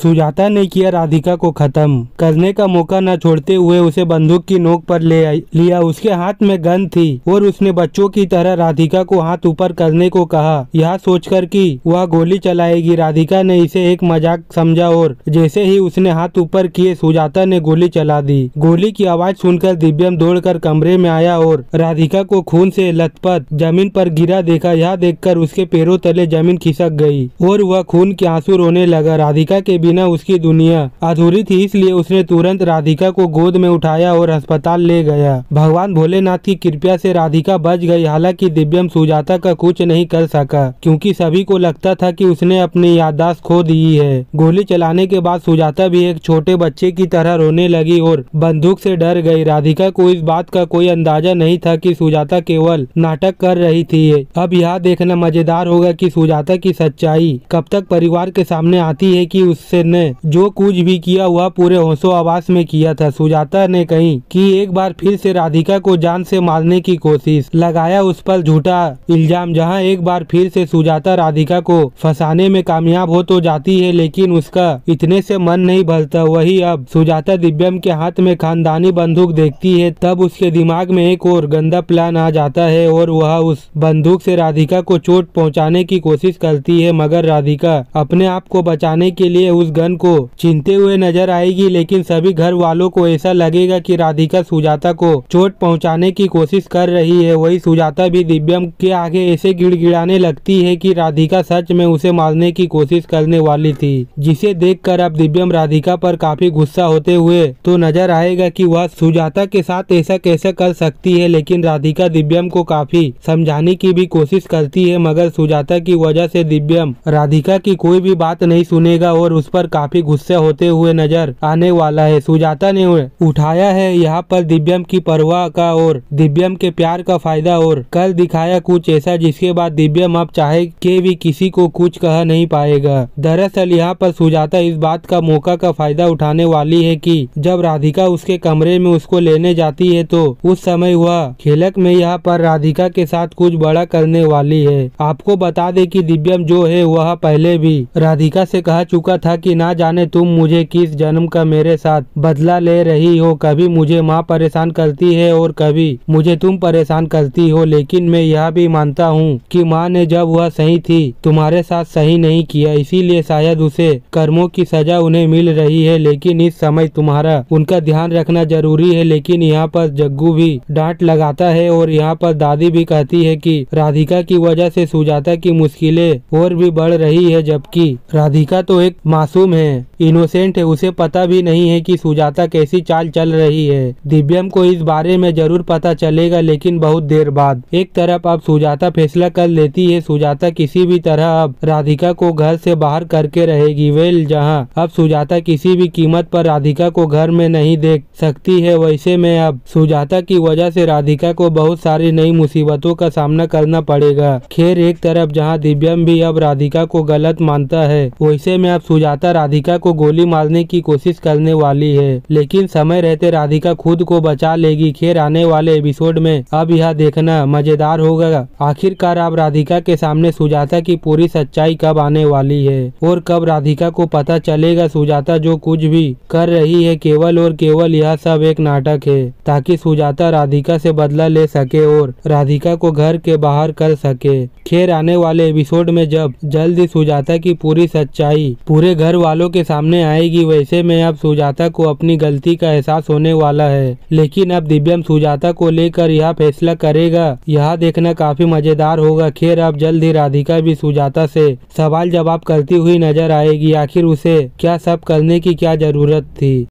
सुजाता ने किया राधिका को खत्म करने का मौका न छोड़ते हुए उसे बंदूक की नोक पर ले लिया। उसके हाथ में गन थी और उसने बच्चों की तरह राधिका को हाथ ऊपर करने को कहा, यह सोचकर कि वह गोली चलाएगी। राधिका ने इसे एक मजाक समझा और जैसे ही उसने हाथ ऊपर किए सुजाता ने गोली चला दी। गोली की आवाज सुनकर दिव्यम दौड़कर कमरे में आया और राधिका को खून से लथपथ जमीन पर गिरा देखा। यह देखकर उसके पैरों तले जमीन खिसक गई और वह खून के आंसू रोने लगा। राधिका के बिना उसकी दुनिया अधूरी थी, इसलिए उसने तुरंत राधिका को गोद में उठाया और अस्पताल ले गया। भगवान भोलेनाथ की कृपा से राधिका बच गई। हालांकि दिव्यम सुजाता का कुछ नहीं कर सका क्योंकि सभी को लगता था कि उसने अपनी याददाश्त खो दी है। गोली चलाने के बाद सुजाता भी एक छोटे बच्चे की तरह रोने लगी और बंदूक से डर गई। राधिका को इस बात का कोई अंदाजा नहीं था कि सुजाता केवल नाटक कर रही थी। अब यह देखना मजेदार होगा कि सुजाता की सच्चाई कब तक परिवार के सामने आती है कि उसने जो कुछ भी किया वह पूरे होशो आवास में किया था। सुजाता ने कही कि एक बार फिर से राधिका को जान से मारने की कोशिश, लगाया उस पर झूठा इल्जाम। जहां एक बार फिर से सुजाता राधिका को फंसाने में कामयाब हो तो जाती है, लेकिन उसका इतने से मन नहीं भरता। वही अब सुजाता दिव्यम के हाथ में खानदानी बंदूक देखती है, तब उसके दिमाग में एक और गंदा प्लान आ जाता है और वह उस बंदूक से राधिका को चोट पहुंचाने की कोशिश करती है। मगर राधिका अपने आप को बचाने के लिए उस गन को छीनते हुए नजर आएगी, लेकिन सभी घर वालों को ऐसा लगेगा कि राधिका सुजाता को चोट पहुंचाने की कोशिश कर रही है। वही सुजाता भी दिव्यम के आगे ऐसे गिड़गिड़ाने लगती है कि राधिका सच में उसे मारने की कोशिश करने वाली थी, जिसे देखकर अब दिव्यम राधिका पर काफी गुस्सा होते हुए तो नजर आएगा कि वह सुजाता के साथ ऐसा कैसे कर सकती है। लेकिन राधिका दिव्यम को काफी समझाने की भी कोशिश करती है, मगर सुजाता की वजह से दिव्यम राधिका की कोई भी बात नहीं सुनेगा और उस पर काफी गुस्सा होते हुए नजर आने वाला है। सुजाता ने उठाया है यहाँ पर दिव्यम की परवाह का और दिव्यम के प्यार का फायदा और कल दिखाया कुछ ऐसा जिसके बाद दिव्यम अब चाहे के भी किसी को कुछ कह नहीं पाएगा। दरअसल यहाँ पर सुजाता इस बात का मौका का फायदा उठाने वाली है कि जब राधिका उसके कमरे में उसको लेने जाती है तो उस समय वह खेलक में यहाँ पर राधिका के साथ कुछ बड़ा करने वाली है। आपको बता दे कि दिव्यम जो है वह पहले भी राधिका से कह चुका था कि ना जाने तुम मुझे किस जन्म का मेरे साथ बदला ले रही हो। कभी मुझे माँ परेशान करती है और कभी मुझे तुम परेशान करती हो, लेकिन मैं यह भी मानता हूँ कि माँ ने जब वह सही थी तुम्हारे साथ सही नहीं किया, इसीलिए शायद उसे कर्मों की सजा उन्हें मिल रही है। लेकिन इस समय तुम्हारा उनका ध्यान रखना जरूरी है। लेकिन यहाँ पर जग्गू भी डांट लगाता है और यहाँ पर दादी भी कहती है कि राधिका की वजह से सुजाता की मुश्किलें और भी बढ़ रही है, जबकि राधिका तो एक मासूम है, इनोसेंट है, उसे पता भी नहीं है कि सुजाता कैसी चाल चल रही है। दिव्यम को इस बारे में जरूर पता चलेगा, लेकिन बहुत देर बाद। एक तरफ अब सुजाता फैसला कर लेती है, सुजाता किसी भी तरह अब राधिका को घर से बाहर करके रहेगी। वेल, जहां अब सुजाता किसी भी कीमत पर राधिका को घर में नहीं देख सकती है, वैसे में अब सुजाता की वजह से राधिका को बहुत सारी नई मुसीबतों का सामना करना पड़ेगा। खैर, एक तरफ जहां दिव्यम भी अब राधिका को गलत मानता है, वैसे में अब सुजाता राधिका को गोली मारने की कोशिश करने वाली है, लेकिन समय रहते राधिका खुद को बचा लेगी। खैर, आने वाले एपिसोड में अब यह देखना मजेदार होगा आखिरकार अब राधिका के सामने सुजाता की पूरी सच्चाई कब आने वाली है और कब राधिका को पता चलेगा सुजाता जो कुछ भी कर रही है केवल और केवल यह सब एक नाटक है, ताकि सुजाता राधिका से बदला ले सके और राधिका को घर के बाहर कर सके। खैर, आने वाले एपिसोड में जब जल्दी सुजाता की पूरी सच्चाई पूरे घर वालों के सामने आएगी, वैसे में अब सुजाता को अपनी गलती का एहसास होने वाला है। लेकिन अब दिव्यम सुजाता को लेकर यह फैसला करेगा, यह देखना काफी मजेदार होगा। खैर, अब जल्द ही राधिका भी सुजाता से सवाल जवाब करती हुई नजर आएगी, आखिर उसे क्या सब करने की क्या जरूरत थी।